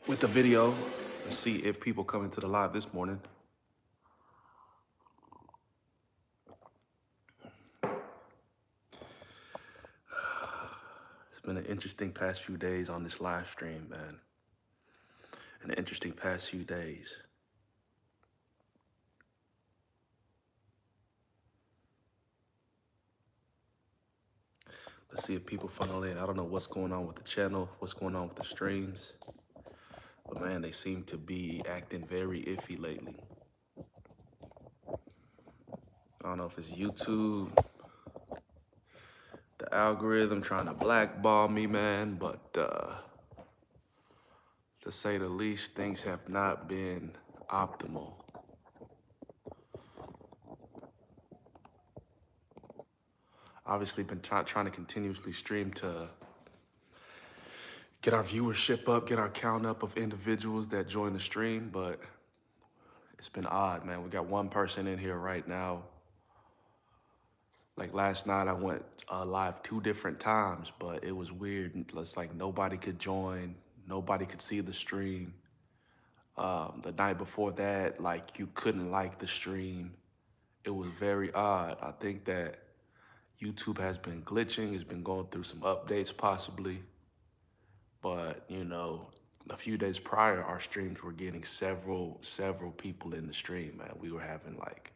with the video. Let's see if people come into the live this morning. It's been an interesting past few days on this live stream, man. An interesting past few days. Let's see if people funnel in. I don't know what's going on with the channel, what's going on with the streams. But man, they seem to be acting very iffy lately. I don't know if it's YouTube, the algorithm trying to blackball me, man, but to say the least, things have not been optimal. Obviously been trying to continuously stream to get our viewership up, get our count up of individuals that join the stream, but it's been odd, man. We got one person in here right now. Like last night, I went live 2 different times, but it was weird. It's like nobody could join, nobody could see the stream. The night before that, like you couldn't like the stream. It was very odd. I think that YouTube has been glitching, it's been going through some updates possibly. But, you know, a few days prior, our streams were getting several people in the stream, man. We were having like,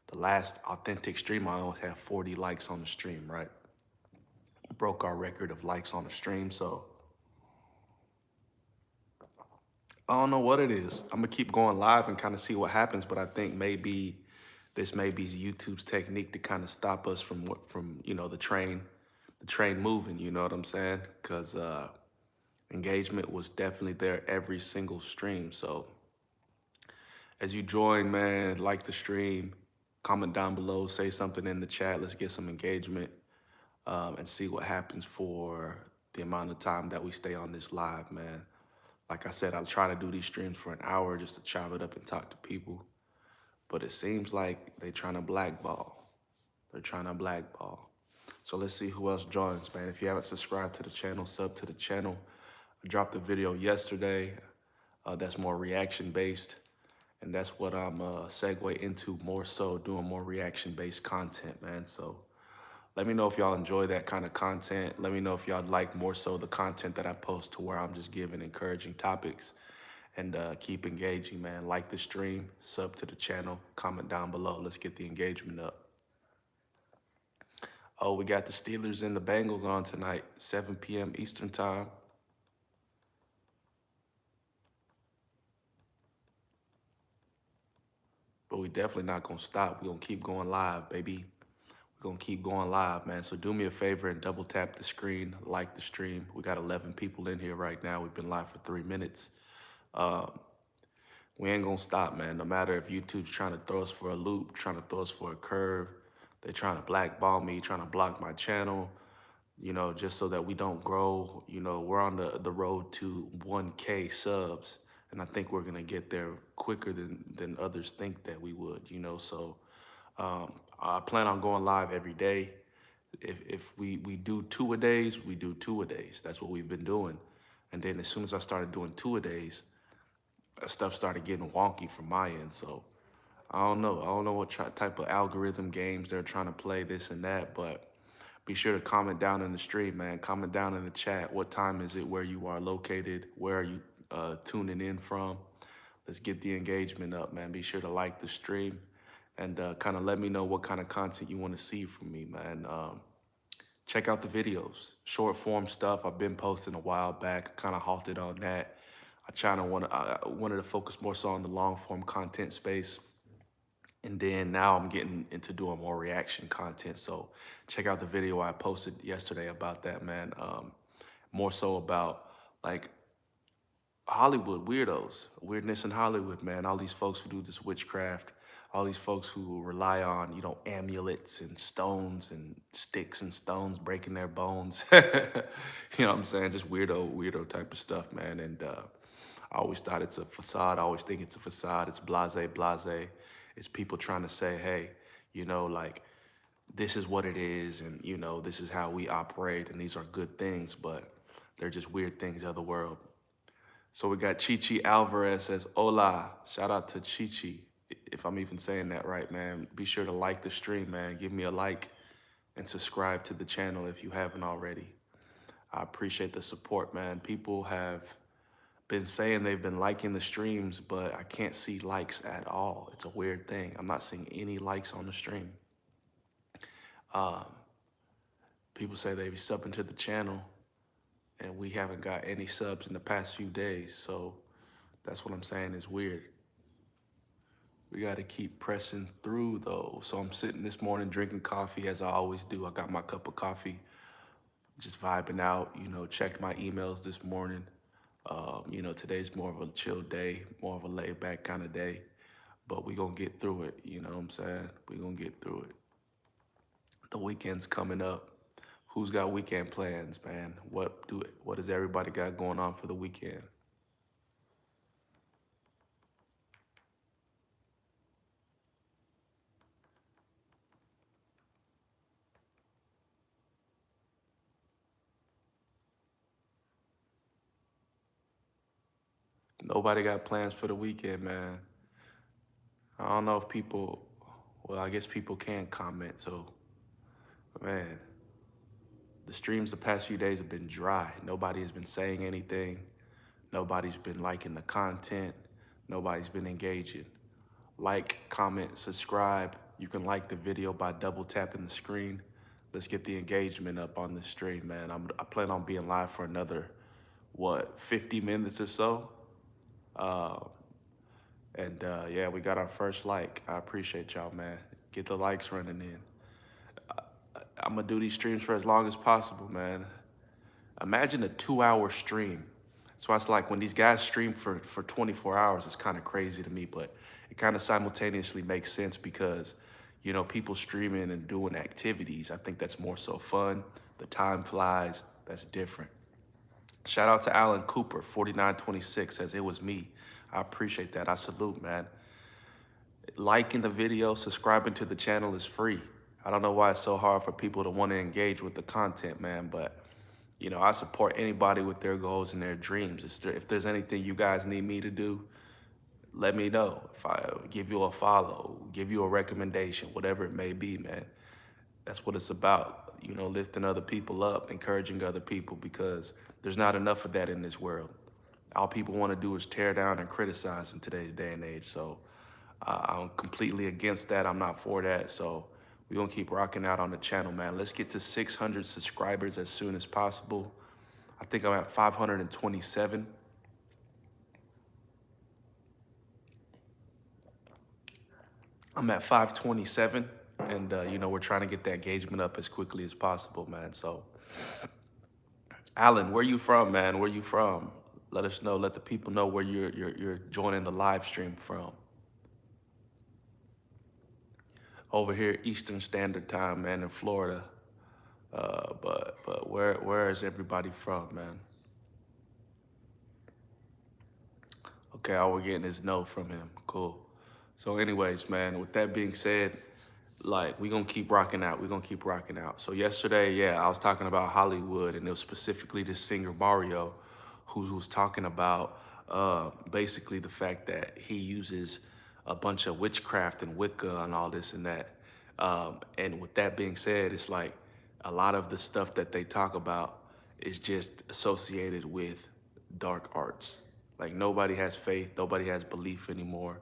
the last authentic stream, I only had 40 likes on the stream, right? Broke our record of likes on the stream, so I don't know what it is. I'm gonna keep going live and kind of see what happens, but I think maybe this may be YouTube's technique to kind of stop us from you know, the train moving, you know what I'm saying? Because engagement was definitely there every single stream. So as you join, man, like the stream, comment down below, say something in the chat. Let's get some engagement and see what happens for the amount of time that we stay on this live, man. Like I said, I'll try to do these streams for an hour just to chop it up and talk to people. But it seems like they're trying to blackball. They're trying to blackball. So let's see who else joins, man. If you haven't subscribed to the channel, sub to the channel. I dropped a video yesterday that's more reaction based. And that's what I'm segue into more so, doing more reaction based content, man. So let me know if y'all enjoy that kind of content. Let me know if y'all like more so the content that I post to where I'm just giving encouraging topics, and keep engaging, man. Like the stream, sub to the channel, comment down below. Let's get the engagement up. Oh, we got the Steelers and the Bengals on tonight, 7 p.m. Eastern time. But we definitely not gonna stop. We're gonna keep going live, baby. We're gonna keep going live, man. So do me a favor and double tap the screen, like the stream. We got 11 people in here right now. We've been live for 3 minutes. We ain't gonna stop, man. No matter if YouTube's trying to throw us for a loop, trying to throw us for a curve, they're trying to blackball me, trying to block my channel, you know, just so that we don't grow. You know, we're on the road to 1K subs, and I think we're gonna get there quicker than others think that we would, you know. So I plan on going live every day. If we do 2-a-days, we do 2-a-days. That's what we've been doing. And then as soon as I started doing 2-a-days, stuff started getting wonky from my end. So I don't know. I don't know what type of algorithm games they're trying to play, this and that, but be sure to comment down in the stream, man. Comment down in the chat. What time is it where you are located? Where are you tuning in from? Let's get the engagement up, man. Be sure to like the stream and kind of let me know what kind of content you want to see from me, man. Check out the videos, short form stuff. I've been posting a while back, kind of halted on that. I wanted to focus more so on the long form content space. And then now I'm getting into doing more reaction content. So check out the video I posted yesterday about that, man. More so about like Hollywood weirdos, weirdness in Hollywood, man. All these folks who do this witchcraft, all these folks who rely on, you know, amulets and stones and sticks and stones breaking their bones. You know what I'm saying? Just weirdo type of stuff, man. And I always thought it's a facade. I always think it's a facade. It's blase. It's people trying to say, hey, you know, like, this is what it is, and, you know, this is how we operate, and these are good things, but they're just weird things of the world. So we got Chichi Alvarez says, hola. Shout out to Chichi, if I'm even saying that right, man. Be sure to like the stream, man. Give me a like and subscribe to the channel if you haven't already. I appreciate the support, man. People have been saying they've been liking the streams, but I can't see likes at all. It's a weird thing. I'm not seeing any likes on the stream. Um, People say they be subbing to the channel, and we haven't got any subs in the past few days. So that's what I'm saying is weird. We got to keep pressing through, though. So I'm sitting this morning drinking coffee, as I always do. I got my cup of coffee, just vibing out, checked my emails this morning. Today's more of a chill day, more of a laid back kind of day, but we gonna get through it. You know what I'm saying? We gonna get through it. The weekend's coming up. Who's got weekend plans, man? What does everybody got going on for the weekend? Nobody got plans for the weekend, man. I don't know if people, well, I guess people can comment, so, man, the streams the past few days have been dry. Nobody has been saying anything. Nobody's been liking the content. Nobody's been engaging. Like, comment, subscribe. You can like the video by double tapping the screen. Let's get the engagement up on this stream, man. I plan on being live for another, 50 minutes or so. Yeah, we got our first like. I appreciate y'all, man. Get the likes running in. I'm gonna do these streams for as long as possible, man. Imagine a 2-hour stream. So it's like when these guys stream for 24 hours, it's kind of crazy to me, but it kind of simultaneously makes sense because, people streaming and doing activities, I think that's more so fun. The time flies, that's different. Shout out to Alan Cooper, 4926 says, it was me. I appreciate that. I salute, man. Liking the video, subscribing to the channel is free. I don't know why it's so hard for people to want to engage with the content, man, but I support anybody with their goals and their dreams. If there's anything you guys need me to do, let me know. If I give you a follow, give you a recommendation, whatever it may be, man. That's what it's about, lifting other people up, encouraging other people, because there's not enough of that in this world. All people want to do is tear down and criticize in today's day and age. So I'm completely against that. I'm not for that. So we're going to keep rocking out on the channel, man. Let's get to 600 subscribers as soon as possible. I think I'm at 527. I'm at 527. And, we're trying to get that engagement up as quickly as possible, man. So, Alan, where you from, man? Where you from? Let us know. Let the people know where you're joining the live stream from. Over here, Eastern Standard Time, man, in Florida. But where is everybody from, man? Okay, all we're getting is no from him. Cool. So anyways, man, with that being said, we're going to keep rocking out. We're going to keep rocking out. So yesterday, yeah, I was talking about Hollywood, and it was specifically this singer Mario who was talking about basically the fact that he uses a bunch of witchcraft and Wicca and all this and that. And with that being said, it's like a lot of the stuff that they talk about is just associated with dark arts. Like nobody has faith, nobody has belief anymore.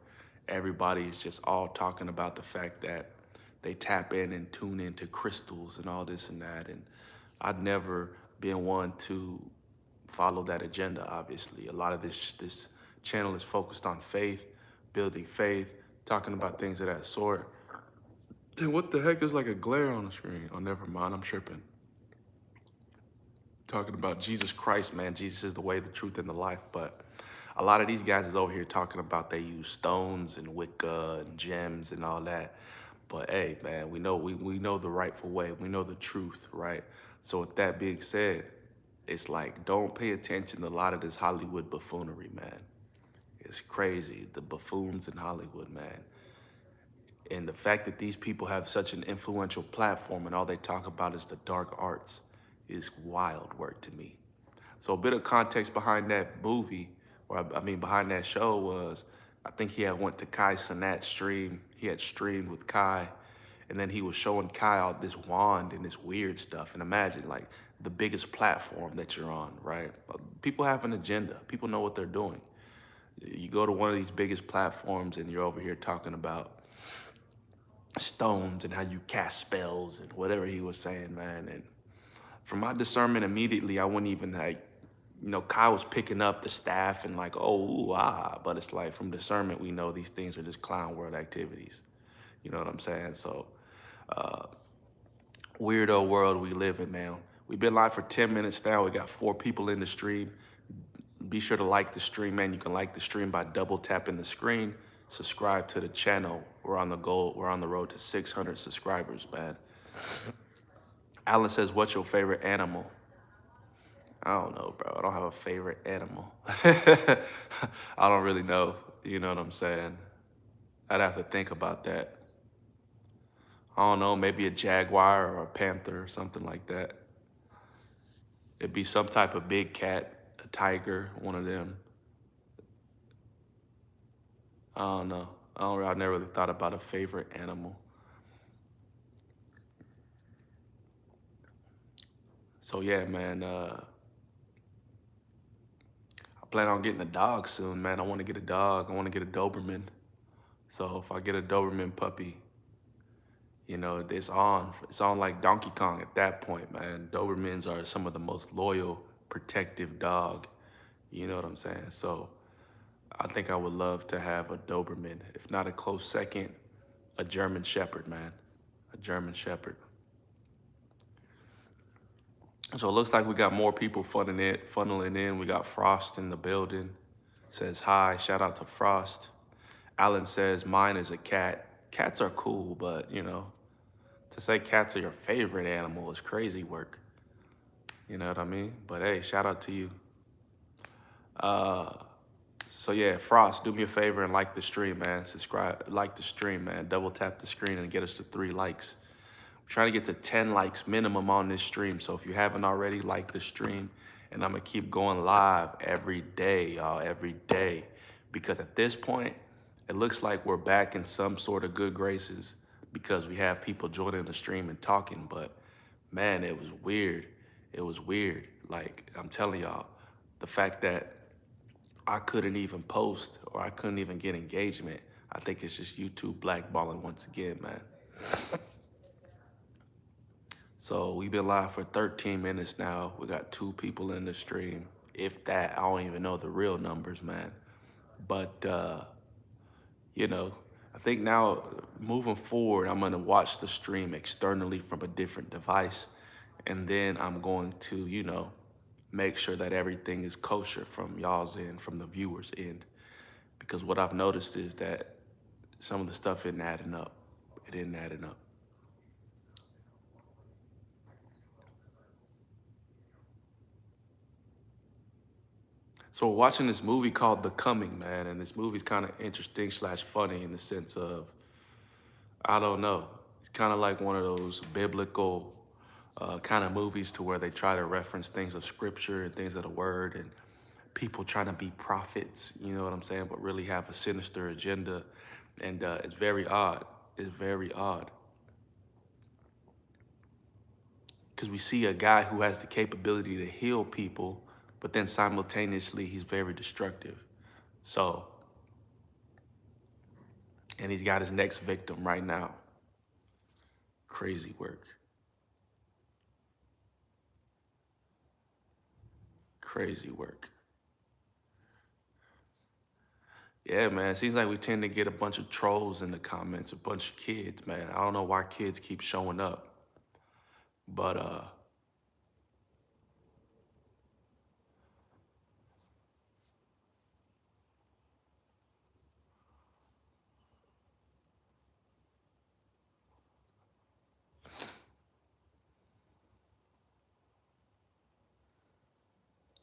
Everybody is just all talking about the fact that they tap in and tune into crystals and all this and that. And I'd never been one to follow that agenda, obviously. A lot of this channel is focused on faith, building faith, talking about things of that sort. Then what the heck? There's like a glare on the screen. Oh, never mind, I'm tripping. Talking about Jesus Christ, man. Jesus is the way, the truth, and the life. But a lot of these guys is over here talking about they use stones and Wicca and gems and all that. But hey, man, we know the rightful way. We know the truth, right? So with that being said, it's like, don't pay attention to a lot of this Hollywood buffoonery, man. It's crazy, the buffoons in Hollywood, man. And the fact that these people have such an influential platform and all they talk about is the dark arts is wild work to me. So a bit of context behind that movie or I mean behind that show was, I think he had went to Kai Cenat's stream. He had streamed with Kai, and then he was showing Kai all this wand and this weird stuff. And imagine like the biggest platform that you're on, right? People have an agenda. People know what they're doing. You go to one of these biggest platforms and you're over here talking about stones and how you cast spells and whatever he was saying, man. And from my discernment, immediately I wouldn't even like, Kai was picking up the staff and like, oh, ooh, ah, but it's like from discernment, we know these things are just clown world activities. You know what I'm saying? So, weirdo world we live in, man. We've been live for 10 minutes now. We got 4 people in the stream. Be sure to like the stream, man. You can like the stream by double tapping the screen. Subscribe to the channel. We're on the goal. We're on the road to 600 subscribers, man. Alan says, what's your favorite animal? I don't know, bro. I don't have a favorite animal. I don't really know. You know what I'm saying? I'd have to think about that. I don't know, maybe a jaguar or a panther or something like that. It'd be some type of big cat, a tiger, one of them. I don't know. I never really thought about a favorite animal. So yeah, man, I plan on getting a dog soon, man. I want to get a dog. I want to get a Doberman. So if I get a Doberman puppy, it's on. It's on like Donkey Kong at that point, man. Dobermans are some of the most loyal, protective dog. You know what I'm saying? So I think I would love to have a Doberman. If not a close second, a German Shepherd, man. A German Shepherd. So it looks like we got more people funneling in. We got Frost in the building. Says hi. Shout out to Frost. Alan says mine is a cat. Cats are cool, but to say cats are your favorite animal is crazy work. You know what I mean? But hey, shout out to you. So yeah, Frost, do me a favor and like the stream, man. Subscribe, like the stream, man. Double tap the screen and get us to 3 likes. We're trying to get to 10 likes minimum on this stream. So if you haven't already, like the stream. And I'm gonna keep going live every day, y'all, every day. Because at this point, it looks like we're back in some sort of good graces because we have people joining the stream and talking. But man, it was weird. It was weird. Like, I'm telling y'all, the fact that I couldn't even post or I couldn't even get engagement, I think it's just YouTube blackballing once again, man. So we've been live for 13 minutes now. We got 2 people in the stream. If that, I don't even know the real numbers, man. But, I think now moving forward, I'm gonna watch the stream externally from a different device. And then I'm going to, make sure that everything is kosher from y'all's end, from the viewers' end. Because what I've noticed is that some of the stuff isn't adding up. It isn't adding up. So we're watching this movie called The Coming, man, and this movie's kind of interesting / funny in the sense of, I don't know, it's kind of like one of those biblical kind of movies to where they try to reference things of scripture and things of the word and people trying to be prophets, you know what I'm saying, but really have a sinister agenda. And it's very odd. It's very odd. Because we see a guy who has the capability to heal people, but then simultaneously he's very destructive. So, and he's got his next victim right now. Crazy work. Crazy work. Yeah, man, it seems like we tend to get a bunch of trolls in the comments, a bunch of kids, man. I don't know why kids keep showing up. But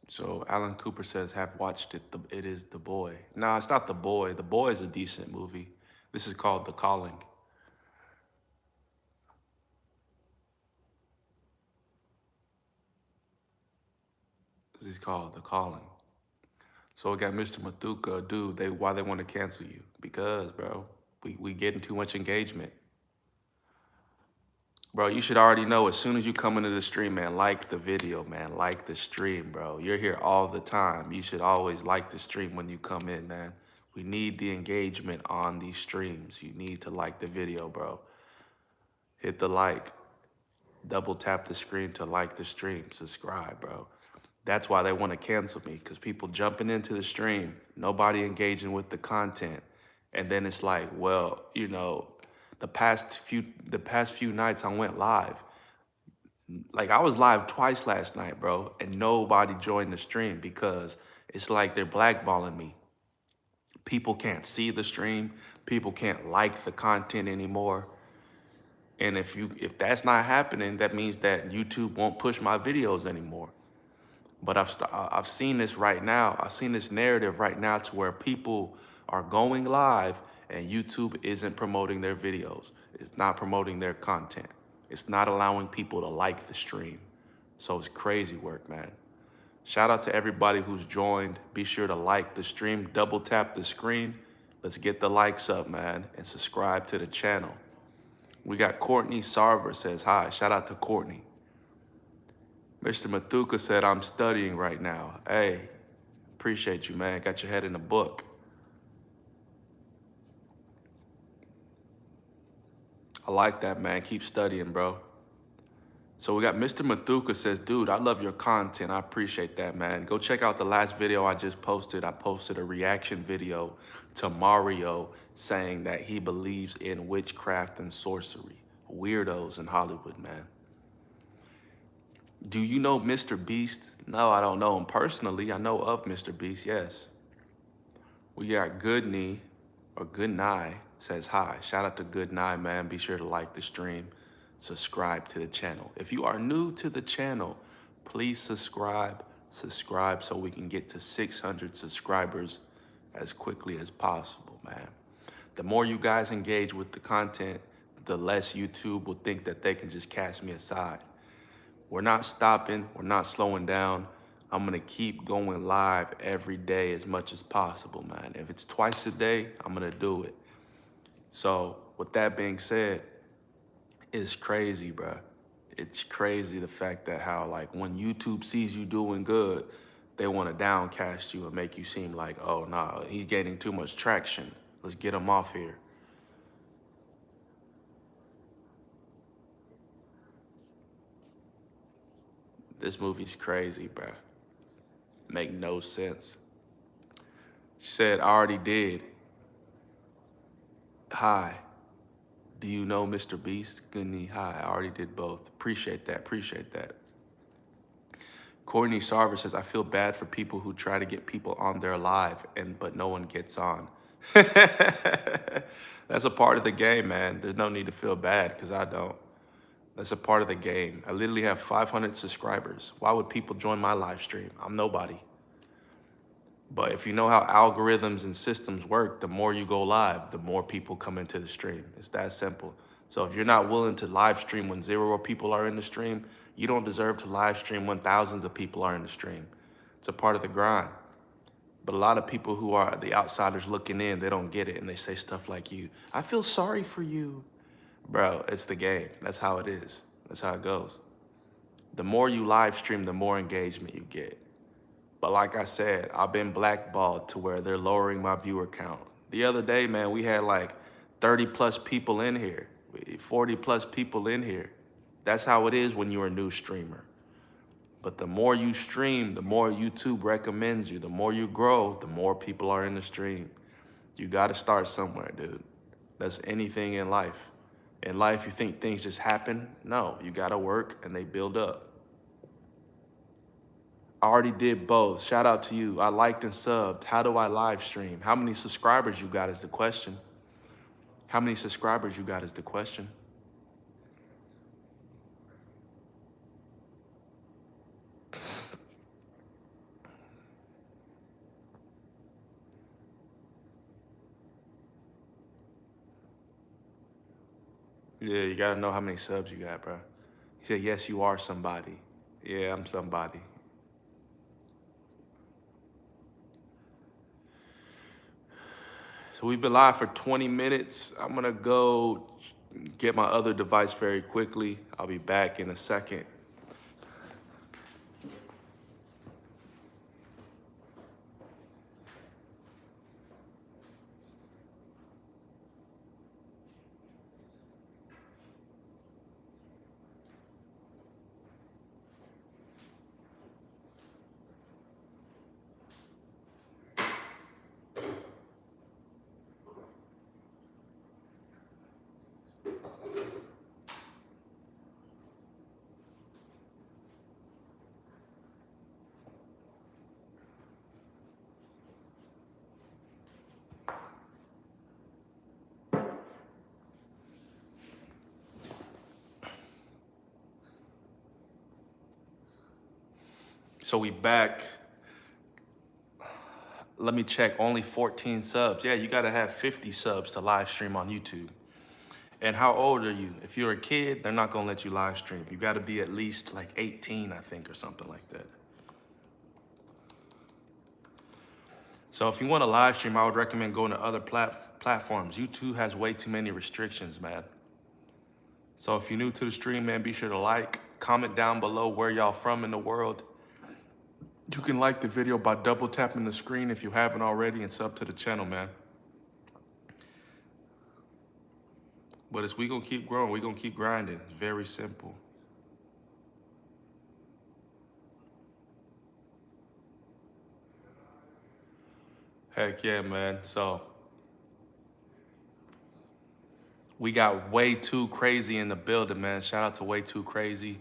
so Alan Cooper says, have watched it. It is The Boy. No, it's not The Boy. The Boy is a decent movie. This is called The Calling. This is called The Calling. So we got Mr. Mathuka, dude, why they want to cancel you? Because, bro, we getting too much engagement. Bro, you should already know as soon as you come into the stream, man, like the video, man. Like the stream, bro. You're here all the time. You should always like the stream when you come in, man. We need the engagement on these streams. You need to like the video, bro. Hit the like. Double tap the screen to like the stream. Subscribe, bro. That's why they want to cancel me, because people jumping into the stream, nobody engaging with the content. And then it's like, well, you know, the past few nights I went live. Like I was live twice last night, bro, and nobody joined the stream because it's like they're blackballing me. People can't see the stream. People can't like the content anymore. And if that's not happening, that means that YouTube won't push my videos anymore. But I've seen this right now. I've seen this narrative right now to where people are going live and YouTube isn't promoting their videos. It's not promoting their content. It's not allowing people to like the stream. So it's crazy work, man. Shout out to everybody who's joined. Be sure to like the stream, double tap the screen. Let's get the likes up, man, and subscribe to the channel. We got Courtney Sarver says hi. Shout out to Courtney. Mr. Mathuka said, I'm studying right now. Hey, appreciate you, man. Got your head in the book. I like that, man. Keep studying, bro. So we got Mr. Mathuka says, dude, I love your content. I appreciate that, man. Go check out the last video I just posted. I posted a reaction video to Mario saying that he believes in witchcraft and sorcery. Weirdos in Hollywood, man. Do you know Mr. Beast? No, I don't know him personally. I know of Mr. Beast, yes. We got Goodney, or Goodnye, says hi. Shout out to Goodnye, man. Be sure to like the stream. Subscribe to the channel. If you are new to the channel, please subscribe so we can get to 600 subscribers as quickly as possible, man. The more you guys engage with the content, the less YouTube will think that they can just cast me aside. We're not stopping, we're not slowing down. I'm gonna keep going live every day as much as possible, man. If it's twice a day, I'm gonna do it. So with that being said, it's crazy, bro. It's crazy the fact that how like when YouTube sees you doing good, they want to downcast you and make you seem like, oh nah, he's gaining too much traction. Let's get him off here. This movie's crazy, bro. Make no sense. She said, I already did. Hi. Do you know Mr. Beast? Goodney, hi. I already did both. Appreciate that. Appreciate that. Courtney Sarver says, I feel bad for people who try to get people on their live but no one gets on. That's a part of the game, man. There's no need to feel bad because I don't. That's a part of the game. I literally have 500 subscribers. Why would people join my live stream? I'm nobody. But if you know how algorithms and systems work, the more you go live, the more people come into the stream. It's that simple. So if you're not willing to live stream when 0 people are in the stream, you don't deserve to live stream when thousands of people are in the stream. It's a part of the grind. But a lot of people who are the outsiders looking in, they don't get it, and they say stuff like you. I feel sorry for you. Bro, it's the game. That's how it is. That's how it goes. The more you live stream, the more engagement you get. But like I said, I've been blackballed to where they're lowering my viewer count. The other day, man, we had like 30 plus people in here, 40 plus people in here. That's how it is when you're a new streamer. But the more you stream, the more YouTube recommends you. The more you grow, the more people are in the stream. You gotta start somewhere, dude. That's anything in life. In life, you think things just happen? No, you gotta work and they build up. I already did both. Shout out to you. I liked and subbed. How do I live stream? How many subscribers you got is the question. How many subscribers you got is the question. Yeah, you gotta know how many subs you got, bro. He said, yes, you are somebody. Yeah, I'm somebody. So we've been live for 20 minutes. I'm gonna go get my other device very quickly. I'll be back in a second. So we back. Let me check, only 14 subs. Yeah, you gotta have 50 subs to live stream on YouTube. And how old are you? If you're a kid, they're not gonna let you live stream. You gotta be at least like 18, I think, or something like that. So if you wanna live stream, I would recommend going to other platforms. YouTube has way too many restrictions, man. So if you're new to the stream, man, be sure to like, comment down below where y'all from in the world. You can like the video by double tapping the screen if you haven't already, and sub to the channel, man. But we gonna keep growing, we gonna keep grinding. It's very simple. Heck yeah, man. So we got Way Too Crazy in the building, man. Shout out to Way Too Crazy.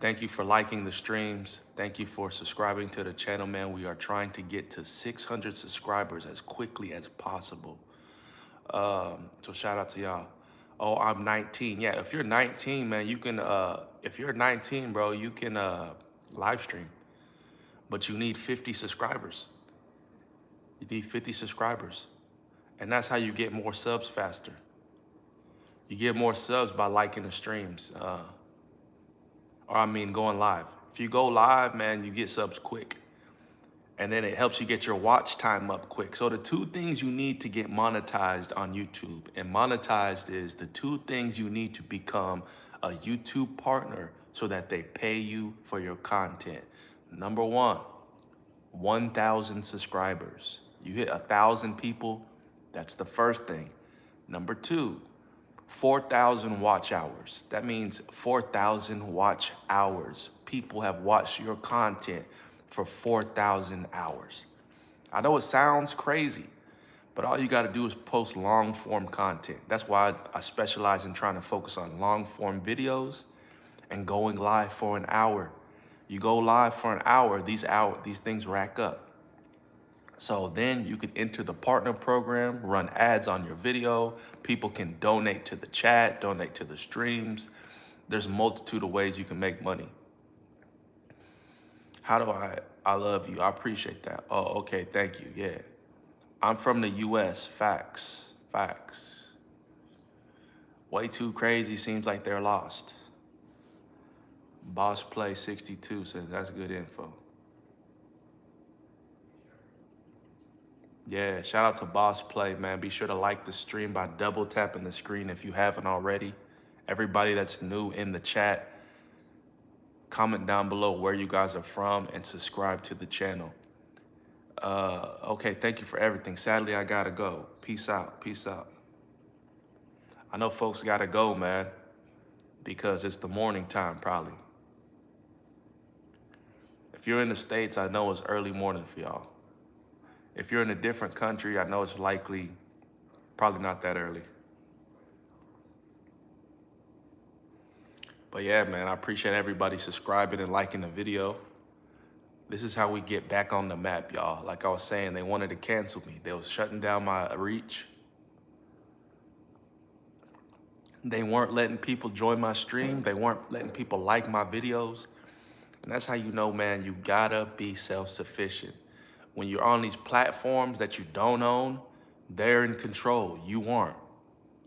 Thank you for liking the streams. Thank you for subscribing to the channel, man. We are trying to get to 600 subscribers as quickly as possible. So shout out to y'all. Oh, I'm 19. Yeah, if you're 19, man, you can, if you're 19, bro, you can live stream. But you need 50 subscribers. You need 50 subscribers. And that's how you get more subs faster. You get more subs by liking the streams. Going live. If you go live, man, you get subs quick. And then it helps you get your watch time up quick. So the two things you need to get monetized on YouTube, and monetized is the two things you need to become a YouTube partner so that they pay you for your content. Number one, 1,000 subscribers. You hit 1,000 people, that's the first thing. Number two, 4,000 watch hours. That means 4,000 watch hours. People have watched your content for 4,000 hours. I know it sounds crazy, but all you gotta do is post long form content. That's why I specialize in trying to focus on long form videos and going live for an hour. You go live for an hour, these things rack up. So then you can enter the partner program, run ads on your video. People can donate to the chat, donate to the streams. There's a multitude of ways you can make money. How do I love you. I appreciate that. Oh, okay, thank you, yeah. I'm from the US, facts. Way Too Crazy seems like they're lost. Boss Play 62 says that's good info. Yeah, shout out to Boss Play, man. Be sure to like the stream by double tapping the screen if you haven't already. Everybody that's new in the chat, comment down below where you guys are from and subscribe to the channel. Okay, thank you for everything. Sadly, I gotta go. Peace out, peace out. I know folks gotta go, man, because it's the morning time probably. If you're in the States, I know it's early morning for y'all. If you're in a different country, I know it's likely, probably not that early. But yeah, man, I appreciate everybody subscribing and liking the video. This is how we get back on the map, y'all. Like I was saying, they wanted to cancel me. They was shutting down my reach. They weren't letting people join my stream. They weren't letting people like my videos. And that's how you know, man, you gotta be self-sufficient. When you're on these platforms that you don't own, they're in control. You aren't.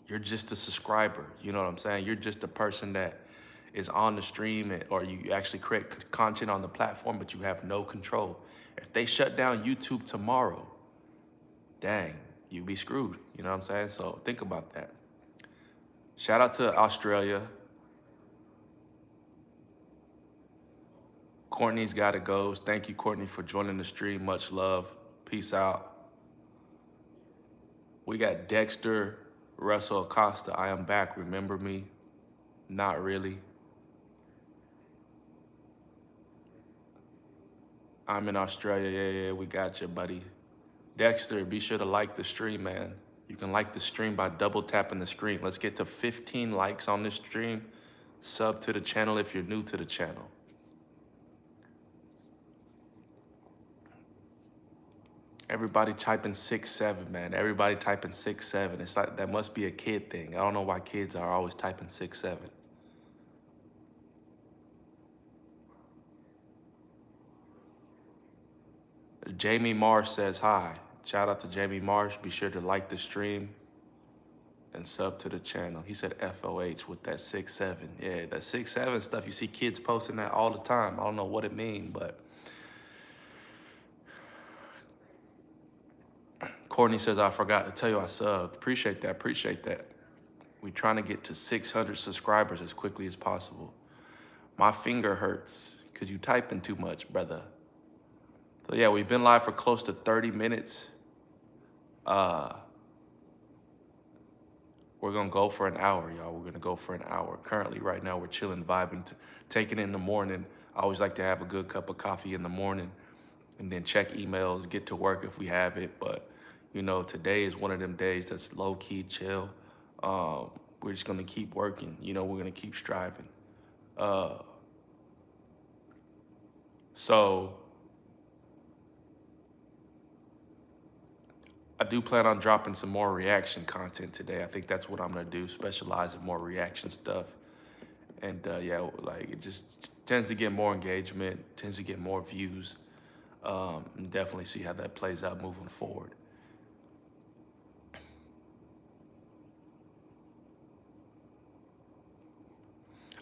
You're just a subscriber. You know what I'm saying? You're just a person that is on the stream, or you actually create content on the platform, but you have no control. If they shut down YouTube tomorrow, dang, you be screwed. You know what I'm saying? So think about that. Shout out to Australia. Courtney's got it goes. Thank you, Courtney, for joining the stream. Much love. Peace out. We got Dexter Russell Acosta. I am back. Remember me? Not really. I'm in Australia. Yeah, we got you, buddy. Dexter, be sure to like the stream, man. You can like the stream by double tapping the screen. Let's get to 15 likes on this stream. Sub to the channel if you're new to the channel. Everybody typing 6'7", man. Everybody typing 6'7". It's like that must be a kid thing. I don't know why kids are always typing 6'7". Jamie Marsh says hi. Shout out to Jamie Marsh. Be sure to like the stream and sub to the channel. He said FOH with that 6'7". Yeah, that 6'7" stuff. You see kids posting that all the time. I don't know what it means, but Courtney says, I forgot to tell you I subbed. Appreciate that, appreciate that. We trying to get to 600 subscribers as quickly as possible. My finger hurts because you typing too much, brother. So yeah, we've been live for close to 30 minutes. We're gonna go for an hour, y'all. We're gonna go for an hour. Currently, right now, we're chilling, vibing, taking it in the morning. I always like to have a good cup of coffee in the morning and then check emails, get to work if we have it. But, you know, today is one of them days that's low-key, chill. We're just gonna keep working. You know, we're gonna keep striving. So I do plan on dropping some more reaction content today. I think that's what I'm gonna do, specialize in more reaction stuff. And yeah, like it just tends to get more engagement, tends to get more views. And definitely see how that plays out moving forward.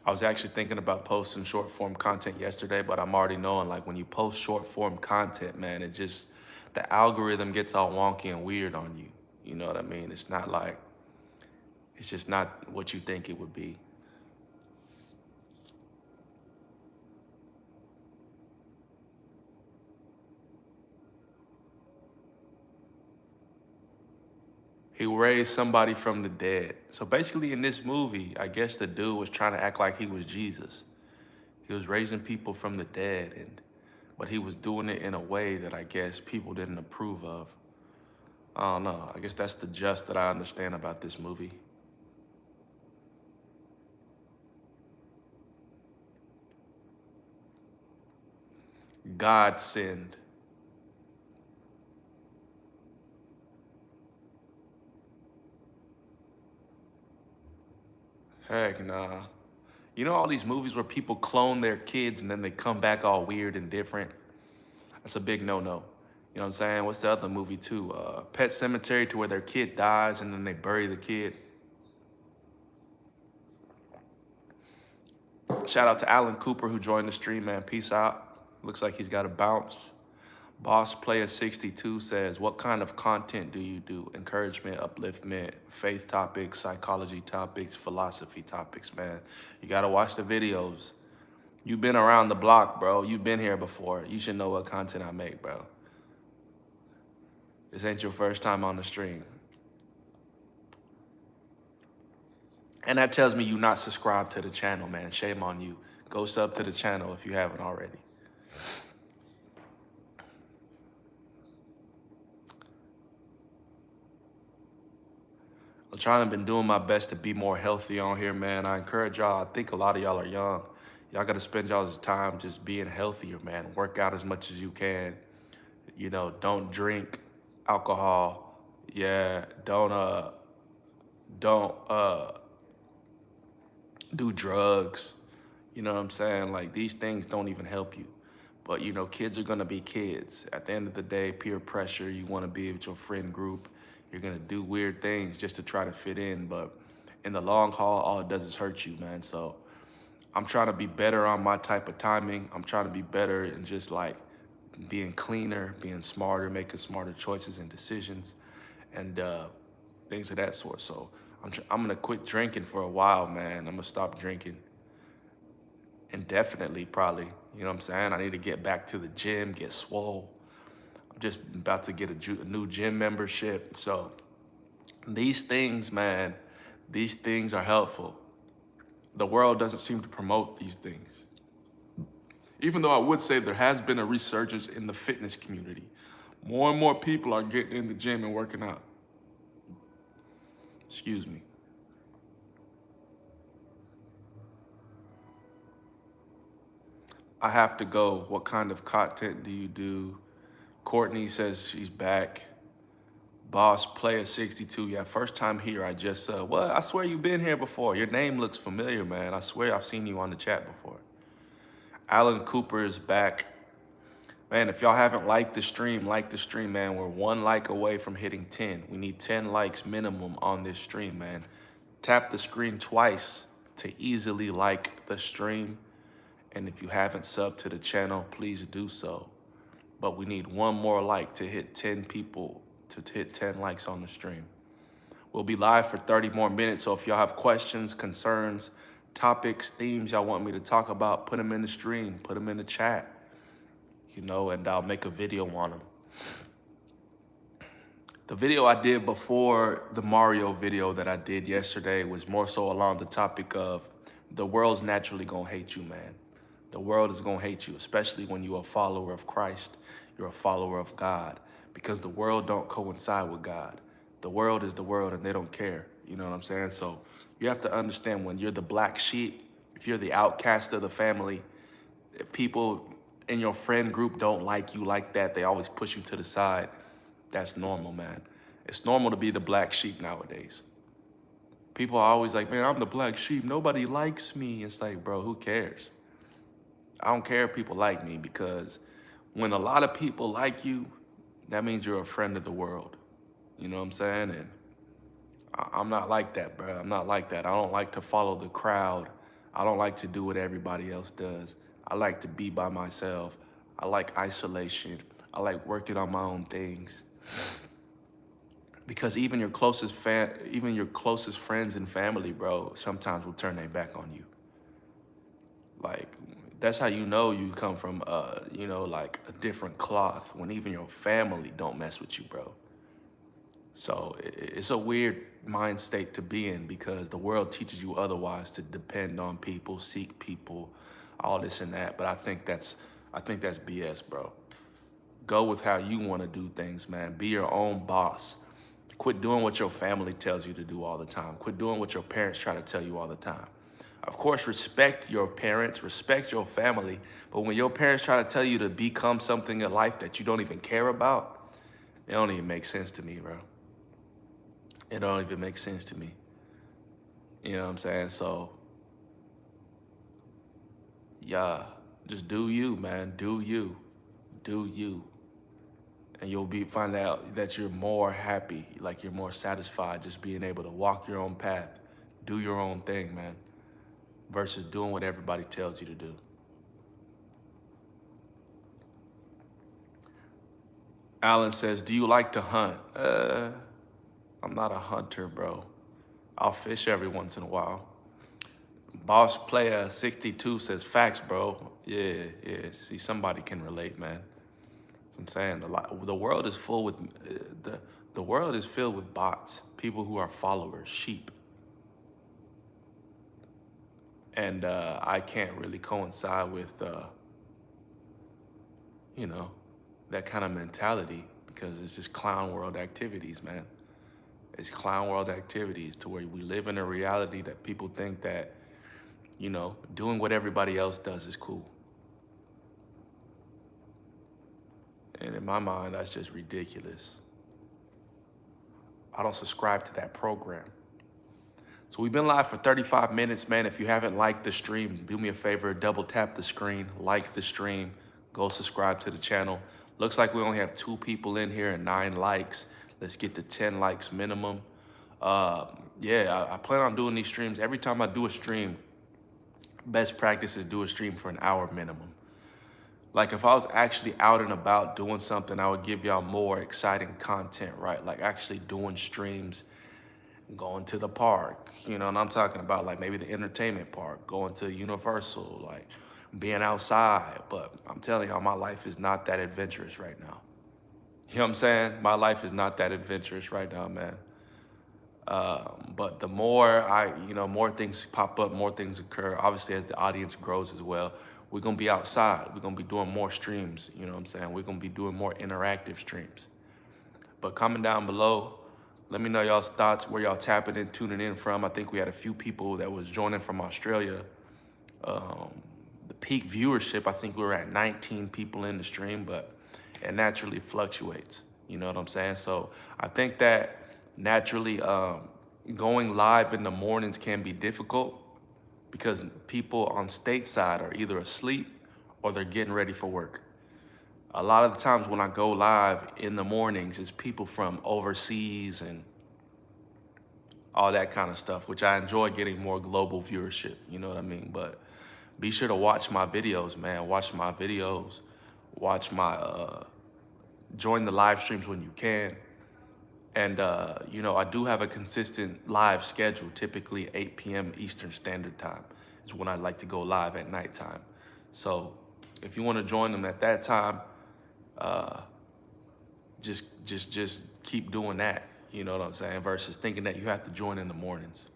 I was actually thinking about posting short form content yesterday, but I'm already knowing like when you post short form content, man, it just, the algorithm gets all wonky and weird on you. You know what I mean? It's not like, it's just not what you think it would be. He raised somebody from the dead. So basically in this movie, I guess the dude was trying to act like he was Jesus. He was raising people from the dead, but he was doing it in a way that I guess people didn't approve of. I don't know. I guess that's the gist that I understand about this movie. God sinned. Heck nah. You know all these movies where people clone their kids and then they come back all weird and different? That's a big no-no. You know what I'm saying? What's the other movie too? Pet Sematary, to where their kid dies and then they bury the kid. Shout out to Alan Cooper who joined the stream, man. Peace out. Looks like he's got a bounce. Boss Player 62 says, what kind of content do you do? Encouragement, upliftment, faith topics, psychology topics, philosophy topics, man. You gotta watch the videos. You've been around the block, bro. You've been here before. You should know what content I make, bro. This ain't your first time on the stream. And that tells me you not subscribed to the channel, man. Shame on you. Go sub to the channel if you haven't already. I'm trying to been doing my best to be more healthy on here, man. I encourage y'all. I think a lot of y'all are young. Y'all got to spend y'all's time just being healthier, man. Work out as much as you can. You know, don't drink alcohol. Yeah, don't do drugs. You know what I'm saying? Like, these things don't even help you. But, you know, kids are going to be kids. At the end of the day, peer pressure, you want to be with your friend group. You're going to do weird things just to try to fit in. But in the long haul, all it does is hurt you, man. So I'm trying to be better on my type of timing. I'm trying to be better in just like being cleaner, being smarter, making smarter choices and decisions. and things of that sort. So I'm gonna quit drinking for a while, man. I'm gonna stop drinking indefinitely, probably. You know what I'm saying? I need to get back to the gym, get swole. I'm just about to get a new gym membership. So these things, man, these things are helpful. The world doesn't seem to promote these things. Even though I would say there has been a resurgence in the fitness community. More and more people are getting in the gym and working out. Excuse me. I have to go. What kind of content do you do? Courtney says she's back. Boss Player 62. Yeah, first time here. I just, what? I swear you've been here before. Your name looks familiar, man. I swear I've seen you on the chat before. Alan Cooper is back. Man, if y'all haven't liked the stream, like the stream, man. We're 1 like away from hitting 10. We need 10 likes minimum on this stream, man. Tap the screen twice to easily like the stream. And if you haven't subbed to the channel, please do so. But we need 1 more like to hit 10 people, to hit 10 likes on the stream. We'll be live for 30 more minutes, so if y'all have questions, concerns, topics, themes y'all want me to talk about, put them in the stream, put them in the chat, you know, and I'll make a video on them. The video I did before the Mario video that I did yesterday was more so along the topic of the world's naturally gonna hate you, man. The world is gonna hate you, especially when you're a follower of Christ, you're a follower of God, because the world don't coincide with God. The world is the world and they don't care, you know what I'm saying? So you have to understand when you're the black sheep, if you're the outcast of the family, if people in your friend group don't like you like that, they always push you to the side, that's normal, man. It's normal to be the black sheep nowadays. People are always like, man, I'm the black sheep, nobody likes me. It's like, bro, who cares? I don't care if people like me, because when a lot of people like you, that means you're a friend of the world. You know what I'm saying? And I'm not like that, bro. I'm not like that. I don't like to follow the crowd. I don't like to do what everybody else does. I like to be by myself. I like isolation. I like working on my own things. Because even your closest friends and family, bro, sometimes will turn their back on you. Like, that's how you know you come from, you know, like a different cloth, when even your family don't mess with you, bro. So it's a weird mind state to be in, because the world teaches you otherwise, to depend on people, seek people, all this and that. But I think that's BS, bro. Go with how you want to do things, man. Be your own boss. Quit doing what your family tells you to do all the time. Quit doing what your parents try to tell you all the time. Of course, respect your parents, respect your family, but when your parents try to tell you to become something in life that you don't even care about, it don't even make sense to me, bro. It don't even make sense to me. You know what I'm saying? So, yeah, just do you, man. Do you. Do you. And you'll find out that you're more happy, like you're more satisfied just being able to walk your own path, do your own thing, man, versus doing what everybody tells you to do. Alan says, do you like to hunt? I'm not a hunter, bro. I'll fish every once in a while. Boss Player 62 says, facts, bro. Yeah. See, somebody can relate, man. I'm saying the world is full with the world is filled with bots, people who are followers, sheep, and I can't really coincide with you know, that kind of mentality, because it's just clown world activities, man. It's clown world activities, to where we live in a reality that people think that, you know, doing what everybody else does is cool. And in my mind, that's just ridiculous. I don't subscribe to that program. So we've been live for 35 minutes, man. If you haven't liked the stream, do me a favor, double tap the screen, like the stream, go subscribe to the channel. Looks like we only have 2 people in here and 9 likes. Let's get to 10 likes minimum. Yeah, I plan on doing these streams. Every time I do a stream, best practice is do a stream for an hour minimum. Like if I was actually out and about doing something, I would give y'all more exciting content, right? Like actually doing streams, going to the park, and I'm talking about like maybe the entertainment park, going to Universal, like being outside. But I'm telling y'all, my life is not that adventurous right now. You know what I'm saying? My life is not that adventurous right now, man. But the more more things pop up, more things occur. Obviously, as the audience grows as well, we're gonna be outside. We're gonna be doing more streams. You know what I'm saying? We're gonna be doing more interactive streams. But comment down below, let me know y'all's thoughts, where y'all tapping in, tuning in from. I think we had a few people that was joining from Australia. The peak viewership, I think we were at 19 people in the stream, but it naturally fluctuates. You know what I'm saying? So I think that naturally going live in the mornings can be difficult because people on stateside are either asleep or they're getting ready for work. A lot of the times when I go live in the mornings, it's people from overseas and all that kind of stuff, which I enjoy getting more global viewership, you know what I mean? But be sure to watch my videos, man. Watch my videos, watch my, join the live streams when you can. And, I do have a consistent live schedule, typically 8 p.m. Eastern Standard Time is when I like to go live at nighttime. So if you want to join them at that time, just keep doing that. You know what I'm saying? Versus thinking that you have to join in the mornings.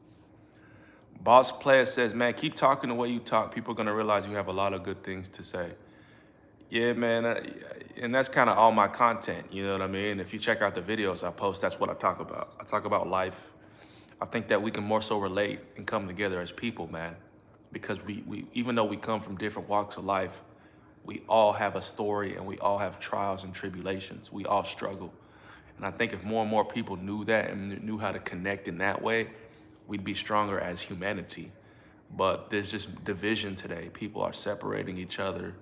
Boss Player says, man, keep talking the way you talk. People are going to realize you have a lot of good things to say. Yeah, man. And that's kind of all my content. You know what I mean? If you check out the videos I post, that's what I talk about. I talk about life. I think that we can more so relate and come together as people, man. Because we even though we come from different walks of life, we all have a story and we all have trials and tribulations. We all struggle. And I think if more and more people knew that and knew how to connect in that way, we'd be stronger as humanity. But there's just division today. People are separating each other.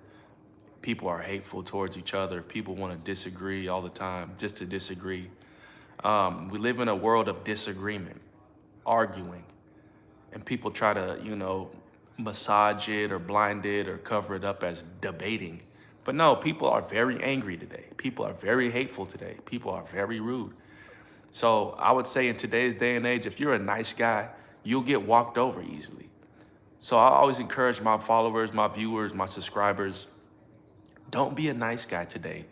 People are hateful towards each other. People want to disagree all the time, just to disagree. We live in a world of disagreement, arguing, and people try to, massage it or blind it or cover it up as debating. But no, people are very angry today. People are very hateful today. People are very rude. So I would say in today's day and age, if you're a nice guy, you'll get walked over easily. So I always encourage my followers, my viewers, my subscribers, don't be a nice guy today.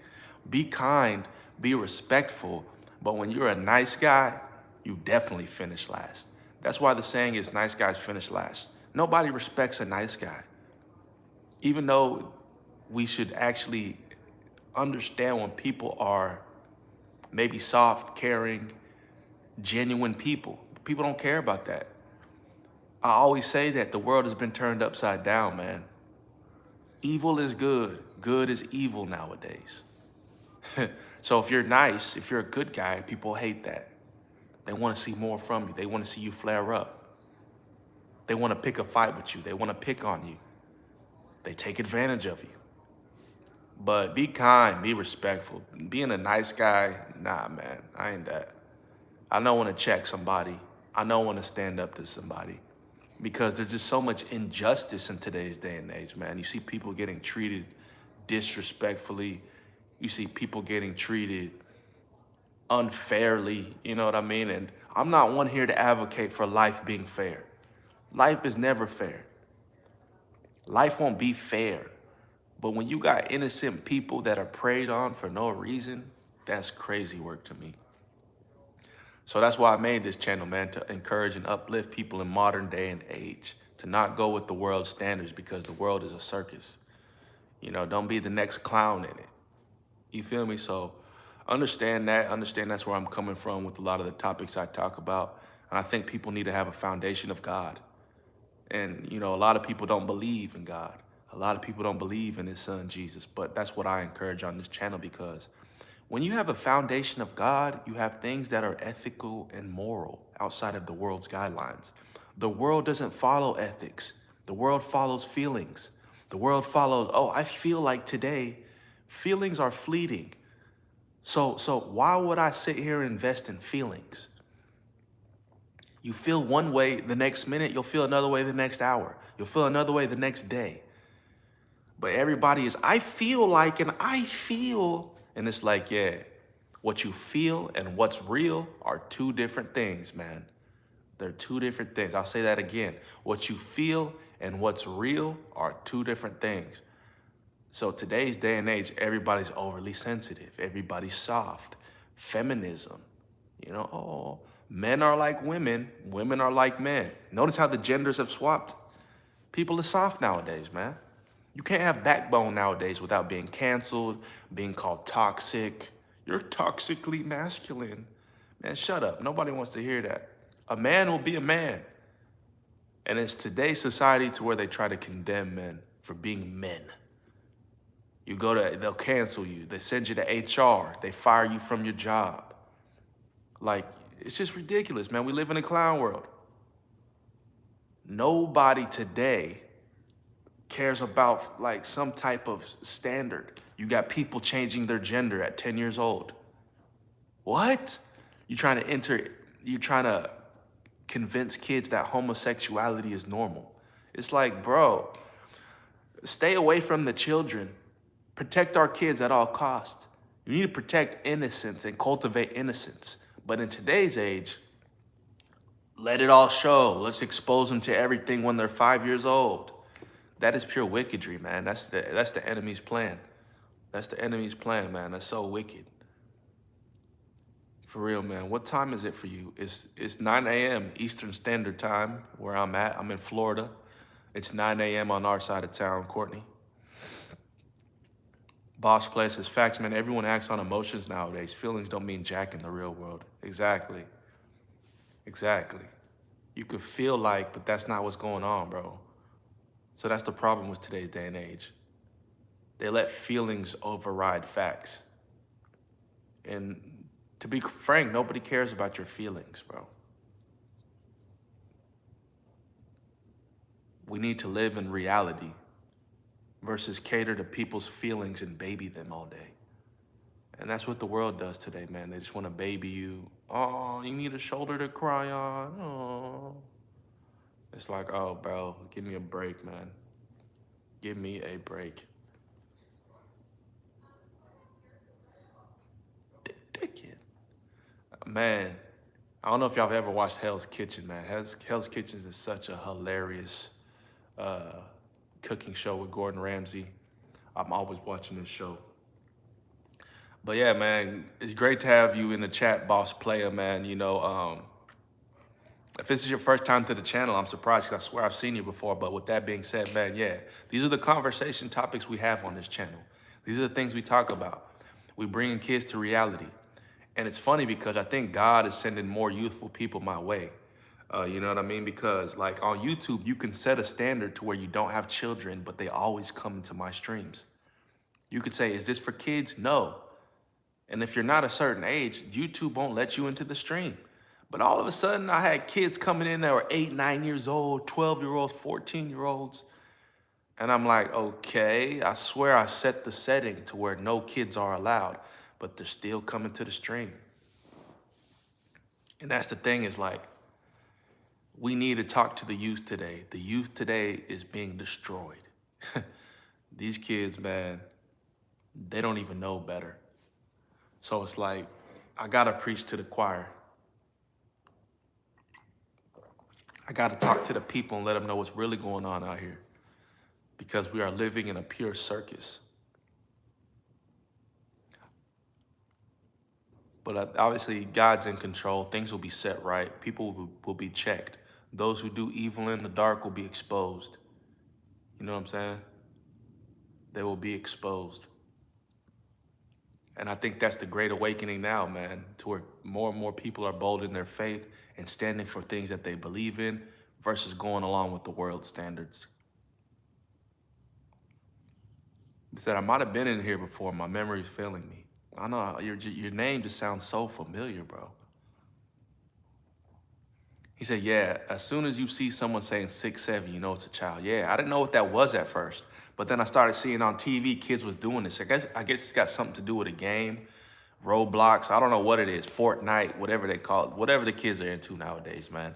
Be kind, be respectful, but when you're a nice guy, you definitely finish last. That's why the saying is nice guys finish last. Nobody respects a nice guy. Even though we should actually understand when people are maybe soft, caring, genuine people. People don't care about that. I always say that the world has been turned upside down, man. Evil is good. Good is evil nowadays. So if you're nice, if you're a good guy, people hate that. They want to see more from you. They want to see you flare up. They want to pick a fight with you. They want to pick on you. They take advantage of you. But be kind, be respectful. Being a nice guy, nah, man, I ain't that. I don't want to check somebody. I don't want to stand up to somebody because there's just so much injustice in today's day and age, man. You see people getting treated disrespectfully. You see people getting treated unfairly, you know what I mean? And I'm not one here to advocate for life being fair. Life is never fair. Life won't be fair. But when you got innocent people that are preyed on for no reason, that's crazy work to me. So that's why I made this channel, man, to encourage and uplift people in modern day and age, to not go with the world's standards because the world is a circus. Don't be the next clown in it. You feel me? So understand that. Understand that's where I'm coming from with a lot of the topics I talk about. And I think people need to have a foundation of God. And, a lot of people don't believe in God. A lot of people don't believe in his son, Jesus. But that's what I encourage on this channel because when you have a foundation of God, you have things that are ethical and moral outside of the world's guidelines. The world doesn't follow ethics. The world follows feelings. The world follows, oh, I feel like today. Feelings are fleeting. So why would I sit here and invest in feelings? You feel one way the next minute, you'll feel another way the next hour. You'll feel another way the next day. But everybody is, I feel like, and I feel. And it's like, yeah, what you feel and what's real are two different things, man. They're two different things. I'll say that again. What you feel and what's real are two different things. So today's day and age, everybody's overly sensitive. Everybody's soft. Feminism, oh, men are like women. Women are like men. Notice how the genders have swapped. People are soft nowadays, man. You can't have backbone nowadays without being canceled, being called toxic. You're toxically masculine. Man, shut up. Nobody wants to hear that. A man will be a man. And it's today's society to where they try to condemn men for being men. They'll cancel you. They send you to HR. They fire you from your job. Like, it's just ridiculous, man. We live in a clown world. Nobody today cares about like some type of standard. You got people changing their gender at 10 years old. What? You're trying to convince kids that homosexuality is normal. It's like, bro, stay away from the children. Protect our kids at all costs. You need to protect innocence and cultivate innocence. But in today's age, let it all show. Let's expose them to everything when they're 5 years old. That is pure wickedry, man. That's the enemy's plan. That's the enemy's plan, man. That's so wicked. For real, man. What time is it for you? It's 9 a.m. Eastern Standard Time where I'm at. I'm in Florida. It's 9 a.m. on our side of town, Courtney. Boss Play says, facts, man. Everyone acts on emotions nowadays. Feelings don't mean jack in the real world. Exactly. Exactly. You could feel like, but that's not what's going on, bro. So that's the problem with today's day and age. They let feelings override facts. And to be frank, nobody cares about your feelings, bro. We need to live in reality versus cater to people's feelings and baby them all day. And that's what the world does today, man. They just want to baby you. Oh, you need a shoulder to cry on. Oh. It's like, oh, bro, give me a break, man. Give me a break. Dickhead. Man, I don't know if y'all have ever watched Hell's Kitchen, man. Hell's Kitchen is such a hilarious cooking show with Gordon Ramsay. I'm always watching this show. But yeah, man, it's great to have you in the chat, Boss Player, man. If this is your first time to the channel, I'm surprised because I swear I've seen you before. But with that being said, man, yeah, these are the conversation topics we have on this channel. These are the things we talk about. We bring kids to reality. And it's funny because I think God is sending more youthful people my way. You know what I mean? Because like on YouTube, you can set a standard to where you don't have children, but they always come into my streams. You could say, is this for kids? No. And if you're not a certain age, YouTube won't let you into the stream. But all of a sudden, I had kids coming in that were 8, 9 years old, 12-year-olds, 14-year-olds. And I'm like, okay, I swear I set the setting to where no kids are allowed, but they're still coming to the stream. And that's the thing is like, we need to talk to the youth today. The youth today is being destroyed. These kids, man, they don't even know better. So it's like, I gotta preach to the choir. I gotta talk to the people and let them know what's really going on out here, because we are living in a pure circus. But obviously, God's in control. Things will be set right. People will be checked. Those who do evil in the dark will be exposed. You know what I'm saying? They will be exposed. And I think that's the great awakening now, man, to where more and more people are bold in their faith and standing for things that they believe in versus going along with the world standards. He said, I might have been in here before. My memory is failing me. I know, your name just sounds so familiar, bro. He said, yeah, as soon as you see someone saying 6'7", you know it's a child. Yeah, I didn't know what that was at first. But then I started seeing on TV kids was doing this. I guess it's got something to do with a game, Roblox. I don't know what it is, Fortnite, whatever they call it, whatever the kids are into nowadays, man.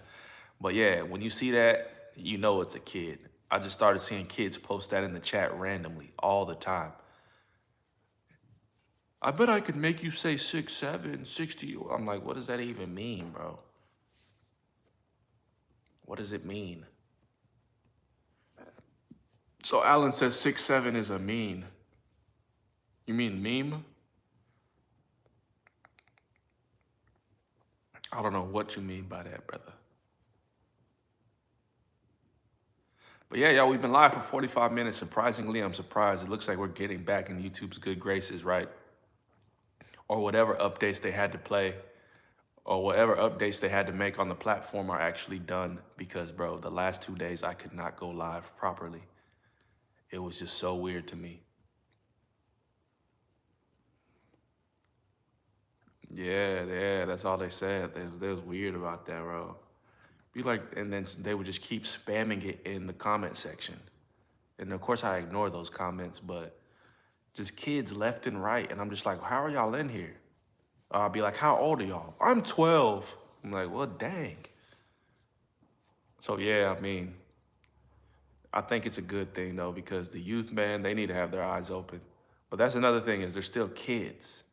But yeah, when you see that, you know it's a kid. I just started seeing kids post that in the chat randomly all the time. I bet I could make you say 6'7", 60. I'm like, what does that even mean, bro? What does it mean? So Alan says 6'7" is a mean. You mean meme? I don't know what you mean by that, brother. But yeah, y'all, we've been live for 45 minutes. Surprisingly, I'm surprised. It looks like we're getting back in YouTube's good graces, right? Or whatever updates they had to play, or whatever updates they had to make on the platform are actually done. Because, bro, the last 2 days I could not go live properly. It was just so weird to me. Yeah, that's all they said. They was weird about that, bro. Be like, and then they would just keep spamming it in the comment section. And of course I ignore those comments, but just kids left and right. And I'm just like, how are y'all in here? I'll be like, how old are y'all? I'm 12. I'm like, well, dang. So yeah, I mean, I think it's a good thing though, because the youth, man, they need to have their eyes open. But that's another thing is they're still kids.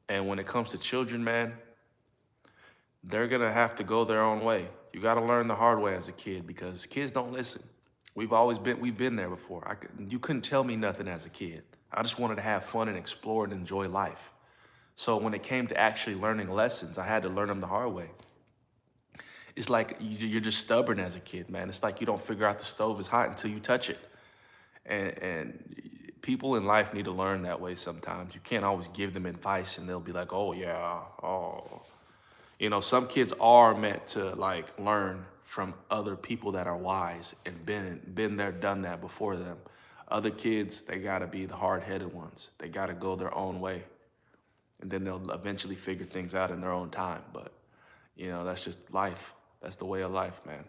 And when it comes to children, man, they're gonna have to go their own way. You gotta learn the hard way as a kid because kids don't listen. We've been there before. You couldn't tell me nothing as a kid. I just wanted to have fun and explore and enjoy life. So when it came to actually learning lessons, I had to learn them the hard way. It's like you're just stubborn as a kid, man. It's like you don't figure out the stove is hot until you touch it. And people in life need to learn that way sometimes. You can't always give them advice and they'll be like, oh yeah, oh. You know, some kids are meant to like learn from other people that are wise and been there, done that before them. Other kids, they gotta be the hard-headed ones. They gotta go their own way. And then they'll eventually figure things out in their own time. But, you know, that's just life. That's the way of life, man.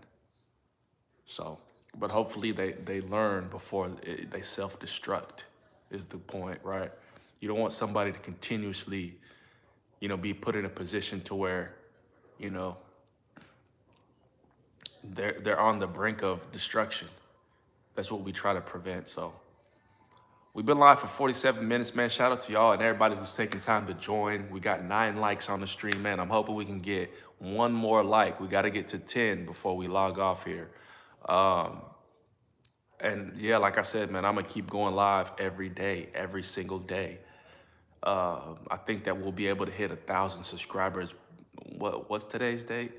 So, but hopefully they learn before they self-destruct is the point, right? You don't want somebody to continuously, you know, be put in a position to where, you know, they're on the brink of destruction. That's what we try to prevent. So we've been live for 47 minutes, man. Shout out to y'all and everybody who's taking time to join. We got 9 likes on the stream, man. I'm hoping we can get 1 more like. We got to get to 10 before we log off here. And yeah, like I said, man, I'm gonna keep going live every day, every single day. I think that we'll be able to hit 1,000 subscribers. What's today's date?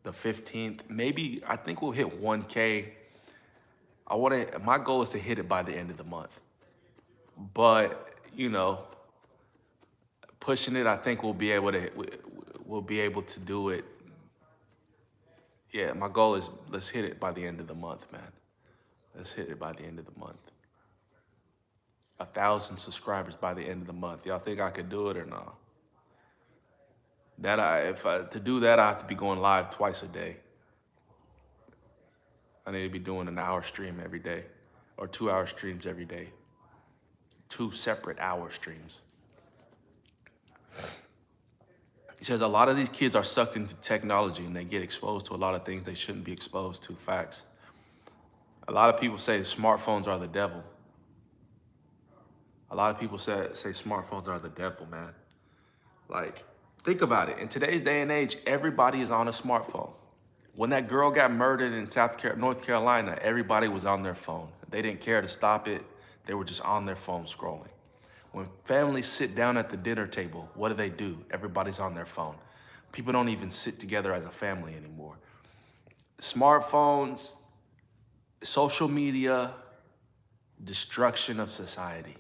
The 15th. Maybe I think we'll hit 1K. My goal is to hit it by the end of the month. But, you know, pushing it, I think we'll be able to do it. Yeah, my goal is let's hit it by the end of the month, man. Let's hit it by the end of the month. 1,000 subscribers by the end of the month. Y'all think I could do it or not? To do that, I have to be going live twice a day. I need to be doing an hour stream every day, or 2-hour streams every day. 2 separate hour streams. He says a lot of these kids are sucked into technology and they get exposed to a lot of things they shouldn't be exposed to. Facts. A lot of people say smartphones are the devil. A lot of people say smartphones are the devil, man. Like, think about it. In today's day and age, everybody is on a smartphone. When that girl got murdered in North Carolina, everybody was on their phone. They didn't care to stop it. They were just on their phone scrolling. When families sit down at the dinner table, what do? Everybody's on their phone. People don't even sit together as a family anymore. Smartphones, social media, destruction of society.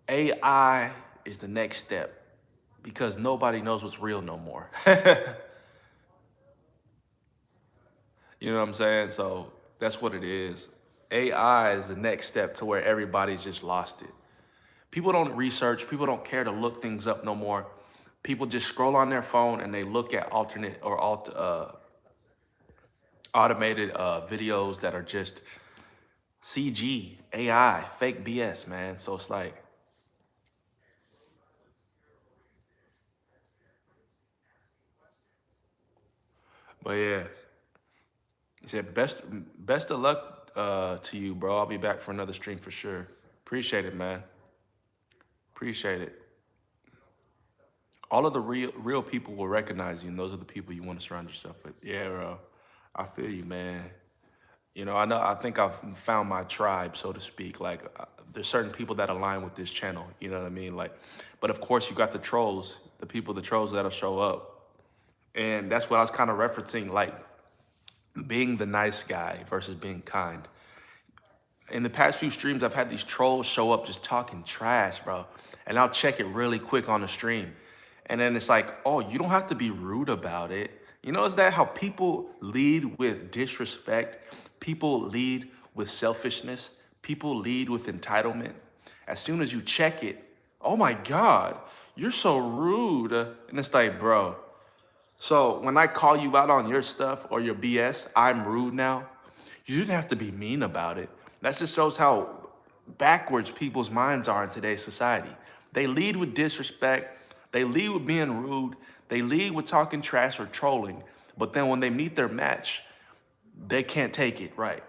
AI is the next step because nobody knows what's real no more. You know what I'm saying? So that's what it is. AI is the next step to where everybody's just lost it. People don't research. People don't care to look things up no more. People just scroll on their phone and they look at automated videos that are just CG, AI, fake BS, man. So it's like, but yeah. He said, best of luck to you, bro. I'll be back for another stream for sure. Appreciate it, man. Appreciate it. All of the real people will recognize you, and those are the people you want to surround yourself with. Yeah, bro. I feel you, man. You know, I think I've found my tribe, so to speak. Like, there's certain people that align with this channel. You know what I mean? Like, but of course, you got the trolls, the trolls that'll show up, and that's what I was kind of referencing, like being the nice guy versus being kind. In the past few streams, I've had these trolls show up just talking trash, bro, and I'll check it really quick on the stream, and then it's like, oh, you don't have to be rude about it. You know, is that how people lead with disrespect? People lead with selfishness. People lead with entitlement. As soon as you check it, oh my God, you're so rude. And it's like, bro, so when I call you out on your stuff or your BS, I'm rude now. You didn't have to be mean about it. That just shows how backwards people's minds are in today's society. They lead with disrespect. They lead with being rude. They lead with talking trash or trolling. But then when they meet their match, they can't take it, right?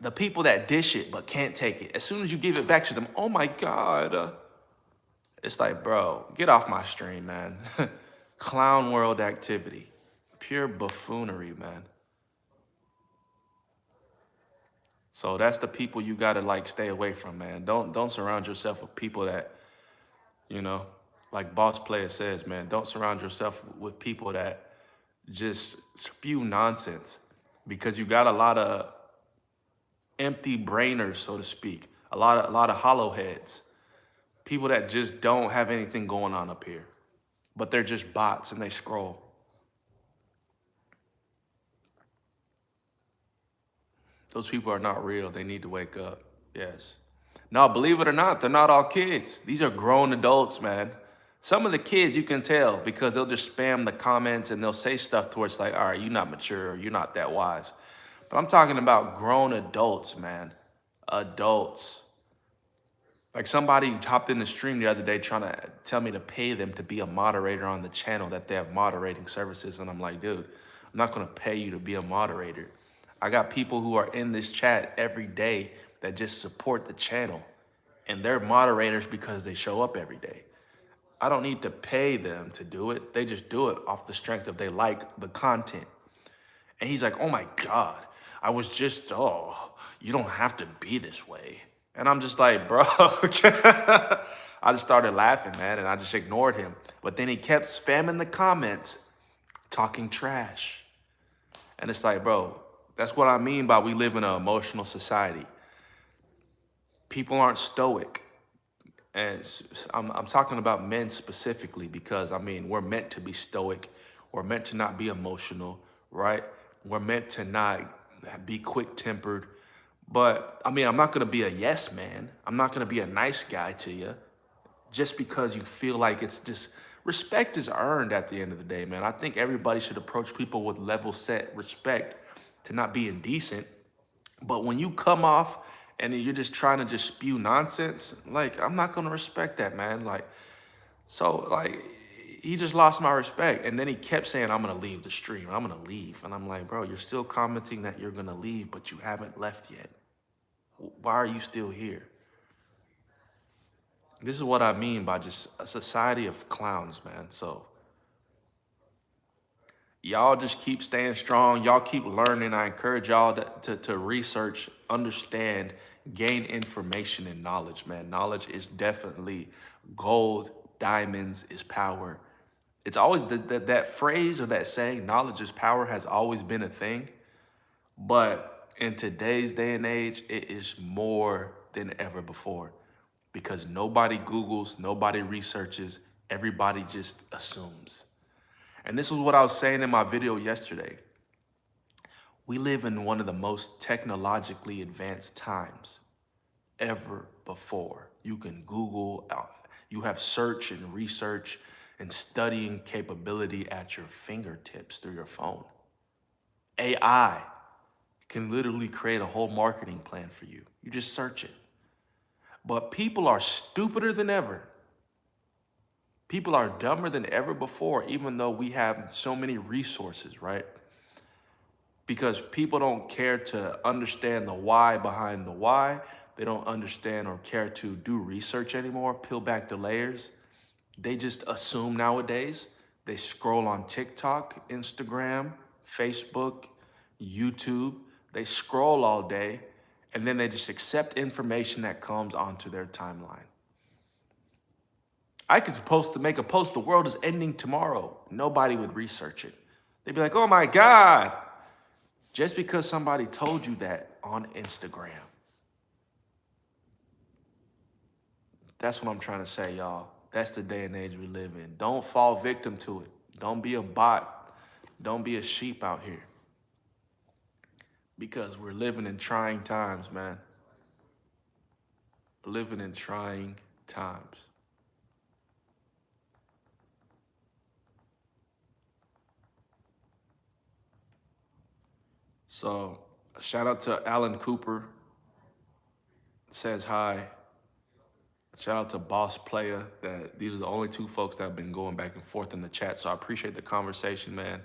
The people that dish it but can't take it, as soon as you give it back to them, oh my God. It's like, bro, get off my stream, man. Clown world activity. Pure buffoonery, man. So that's the people you gotta like stay away from, man. Don't surround yourself with people that, you know, like Boss Player says, man, don't surround yourself with people that just spew nonsense, because you got a lot of empty brainers, so to speak, a lot of hollow heads, people that just don't have anything going on up here, but they're just bots and they scroll. Those people are not real. They need to wake up. Yes. Now, believe it or not, they're not all kids. These are grown adults, man. Some of the kids you can tell because they'll just spam the comments and they'll say stuff towards like, all right, you're not mature, or you're not that wise. But I'm talking about grown adults, man. Adults. Like somebody hopped in the stream the other day trying to tell me to pay them to be a moderator on the channel, that they have moderating services. And I'm like, dude, I'm not gonna pay you to be a moderator. I got people who are in this chat every day that just support the channel, and they're moderators because they show up every day. I don't need to pay them to do it. They just do it off the strength of they like the content. And he's like, oh my God, I was just, oh, you don't have to be this way. And I'm just like, bro, I just started laughing, man, and I just ignored him. But then he kept spamming the comments, talking trash. And it's like, bro, that's what I mean by we live in an emotional society. People aren't stoic. And I'm talking about men specifically because, I mean, we're meant to be stoic. We're meant to not be emotional, right? We're meant to not be quick-tempered. But, I mean, I'm not going to be a yes man. I'm not going to be a nice guy to you just because you feel like it's just, respect is earned at the end of the day, man. I think everybody should approach people with level set respect to not be indecent. But when you come off and you're just trying to just spew nonsense, like, I'm not going to respect that, man. Like, so, like, he just lost my respect. And then he kept saying, I'm going to leave the stream. I'm going to leave. And I'm like, bro, you're still commenting that you're going to leave, but you haven't left yet. Why are you still here? This is what I mean by just a society of clowns, man. So y'all just keep staying strong. Y'all keep learning. I encourage y'all to research, understand, gain information and knowledge, man. Knowledge is definitely gold. Diamonds is power. It's always that phrase or that saying, knowledge is power, has always been a thing. But in today's day and age, it is more than ever before, because nobody Googles, nobody researches, everybody just assumes. And this was what I was saying in my video yesterday. We live in one of the most technologically advanced times ever before. You can Google, you have search and research and studying capability at your fingertips through your phone. AI can literally create a whole marketing plan for you. You just search it. But people are stupider than ever. People are dumber than ever before, even though we have so many resources, right? because people don't care to understand the why behind the why. They don't understand or care to do research anymore, peel back the layers. They just assume nowadays. They scroll on TikTok, Instagram, Facebook, YouTube. They scroll all day, and then they just accept information that comes onto their timeline. I could supposed to make a post, the world is ending tomorrow. Nobody would research it. They'd be like, oh my God, just because somebody told you that on Instagram. That's what I'm trying to say, y'all. That's the day and age we live in. Don't fall victim to it. Don't be a bot. Don't be a sheep out here. Because we're living in trying times, man. We're living in trying times. So, shout out to Alan Cooper. Says hi. Shout out to Boss Player. That these are the only two folks that have been going back and forth in the chat. So I appreciate the conversation, man.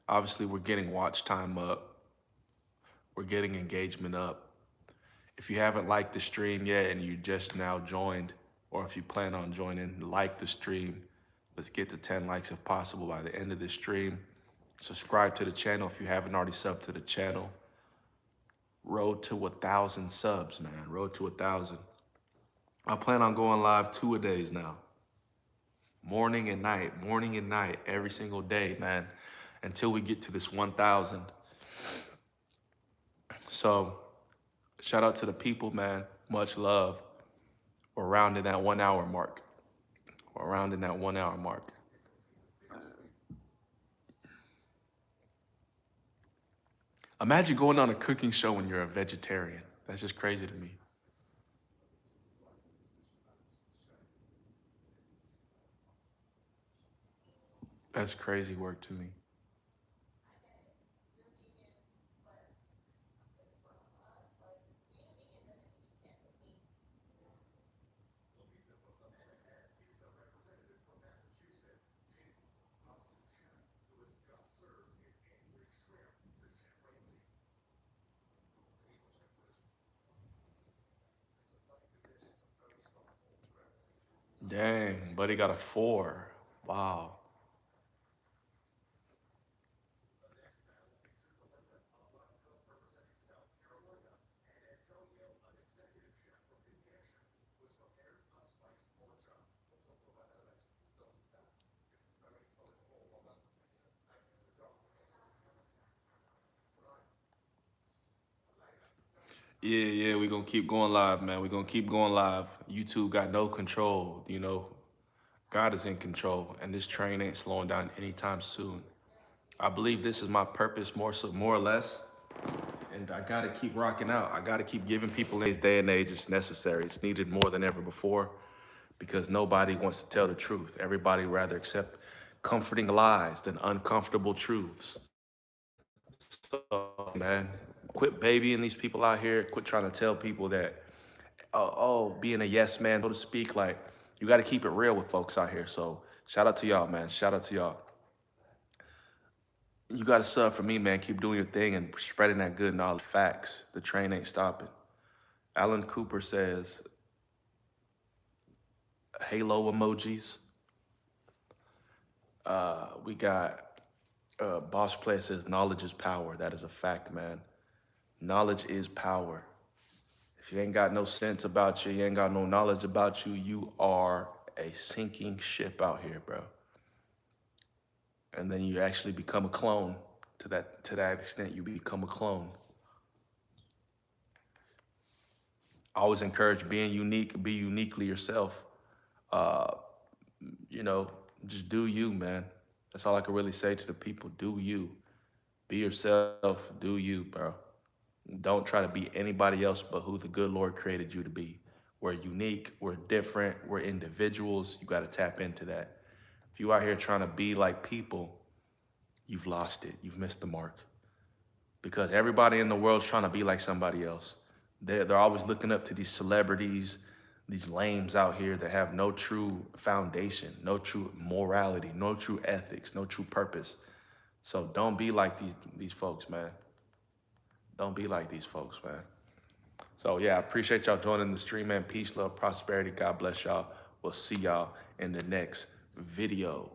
Obviously, we're getting watch time up. We're getting engagement up. If you haven't liked the stream yet and you just now joined, or if you plan on joining, like the stream. Let's get to 10 likes if possible by the end of this stream. Subscribe to the channel if you haven't already subbed to the channel. Road to 1,000 subs, man. Road to 1,000. I plan on going live 2-a-days now. Morning and night, every single day, man, until we get to this 1,000. So, shout out to the people, man. Much love. We're rounding that 1 hour mark. We're rounding that 1 hour mark. Imagine going on a cooking show when you're a vegetarian. That's just crazy to me. That's crazy work to me. Dang, buddy got a 4. Wow. Yeah, we're gonna keep going live, man. We're gonna keep going live. YouTube got no control, you know. God is in control, and this train ain't slowing down anytime soon. I believe this is my purpose more or less. And I gotta keep rocking out. I gotta keep giving people in this day and age it's necessary. It's needed more than ever before because nobody wants to tell the truth. Everybody rather accept comforting lies than uncomfortable truths. So, man, quit babying these people out here. Quit trying to tell people that, being a yes man, so to speak. Like, you got to keep it real with folks out here. So, shout out to y'all, man. Shout out to y'all. You got to sub for me, man. Keep doing your thing and spreading that good knowledge. Facts. The train ain't stopping. Alan Cooper says, halo emojis. We got Boss Player says, knowledge is power. That is a fact, man. Knowledge is power. If you ain't got no sense about you, you ain't got no knowledge about you, you are a sinking ship out here, bro. And then you actually become a clone. To that extent, you become a clone. I always encourage being unique, be uniquely yourself. You know, just do you, man. That's all I can really say to the people. Do you. Be yourself. Do you, bro. Don't try to be anybody else but who the good Lord created you to be. We're unique. We're different. We're individuals. You got to tap into that. If you out here trying to be like people, you've lost it. You've missed the mark. Because everybody in the world's trying to be like somebody else. They're always looking up to these celebrities, these lames out here that have no true foundation, no true morality, no true ethics, no true purpose. So don't be like these folks, man. Don't be like these folks, man. So yeah, I appreciate y'all joining the stream, man. Peace, love, prosperity. God bless y'all. We'll see y'all in the next video.